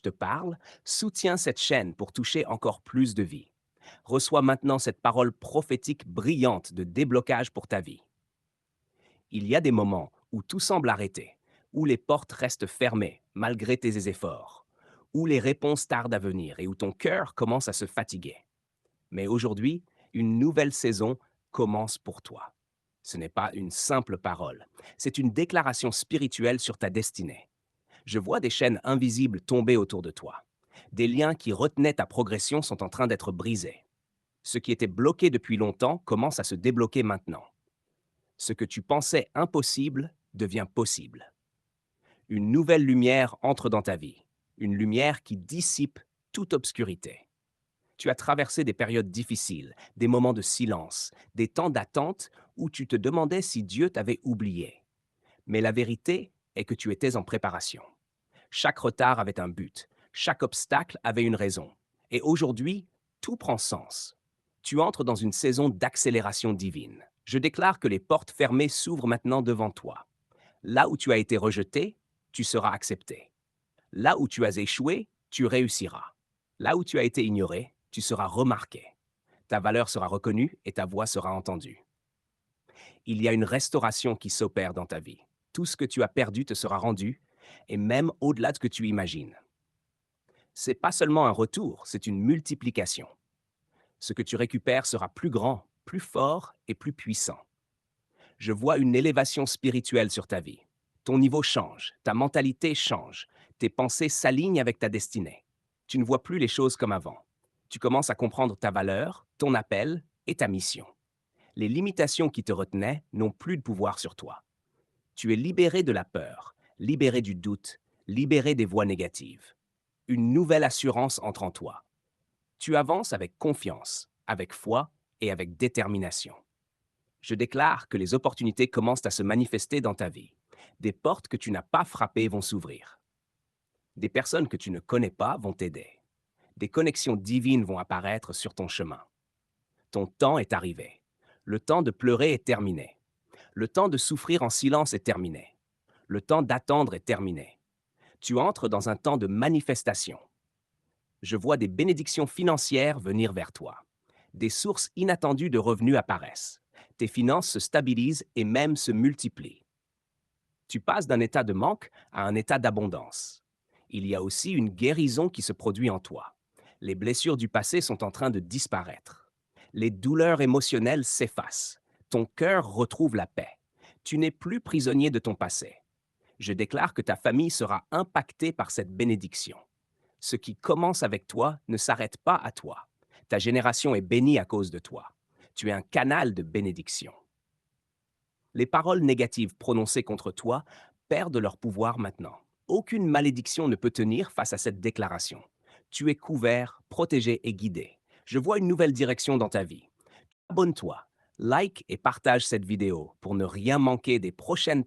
te parle, soutiens cette chaîne pour toucher encore plus de vies. Reçois maintenant cette parole prophétique brillante de déblocage pour ta vie. Il y a des moments où tout semble arrêter, où les portes restent fermées malgré tes efforts, où les réponses tardent à venir et où ton cœur commence à se fatiguer. Mais aujourd'hui, une nouvelle saison commence pour toi. Ce n'est pas une simple parole, c'est une déclaration spirituelle sur ta destinée. Je vois des chaînes invisibles tomber autour de toi. Des liens qui retenaient ta progression sont en train d'être brisés. Ce qui était bloqué depuis longtemps commence à se débloquer maintenant. Ce que tu pensais impossible devient possible. Une nouvelle lumière entre dans ta vie, une lumière qui dissipe toute obscurité. Tu as traversé des périodes difficiles, des moments de silence, des temps d'attente où tu te demandais si Dieu t'avait oublié. Mais la vérité est que tu étais en préparation. Chaque retard avait un but, chaque obstacle avait une raison. Et aujourd'hui, tout prend sens. Tu entres dans une saison d'accélération divine. Je déclare que les portes fermées s'ouvrent maintenant devant toi. Là où tu as été rejeté, tu seras accepté. Là où tu as échoué, tu réussiras. Là où tu as été ignoré, tu seras remarqué. Ta valeur sera reconnue et ta voix sera entendue. Il y a une restauration qui s'opère dans ta vie. Tout ce que tu as perdu te sera rendu, et même au-delà de ce que tu imagines. C'est pas seulement un retour, c'est une multiplication. Ce que tu récupères sera plus grand, plus fort et plus puissant. Je vois une élévation spirituelle sur ta vie. Ton niveau change, ta mentalité change, tes pensées s'alignent avec ta destinée. Tu ne vois plus les choses comme avant. Tu commences à comprendre ta valeur, ton appel et ta mission. Les limitations qui te retenaient n'ont plus de pouvoir sur toi. Tu es libéré de la peur, libéré du doute, libéré des voix négatives. Une nouvelle assurance entre en toi. Tu avances avec confiance, avec foi et avec détermination. Je déclare que les opportunités commencent à se manifester dans ta vie. Des portes que tu n'as pas frappées vont s'ouvrir. Des personnes que tu ne connais pas vont t'aider. Des connexions divines vont apparaître sur ton chemin. Ton temps est arrivé. Le temps de pleurer est terminé. Le temps de souffrir en silence est terminé. Le temps d'attendre est terminé. Tu entres dans un temps de manifestation. Je vois des bénédictions financières venir vers toi. Des sources inattendues de revenus apparaissent. Tes finances se stabilisent et même se multiplient. Tu passes d'un état de manque à un état d'abondance. Il y a aussi une guérison qui se produit en toi. Les blessures du passé sont en train de disparaître. Les douleurs émotionnelles s'effacent. Ton cœur retrouve la paix. Tu n'es plus prisonnier de ton passé. Je déclare que ta famille sera impactée par cette bénédiction. Ce qui commence avec toi ne s'arrête pas à toi. Ta génération est bénie à cause de toi. Tu es un canal de bénédiction. Les paroles négatives prononcées contre toi perdent leur pouvoir maintenant. Aucune malédiction ne peut tenir face à cette déclaration. Tu es couvert, protégé et guidé. Je vois une nouvelle direction dans ta vie. Abonne-toi, like et partage cette vidéo pour ne rien manquer des prochaines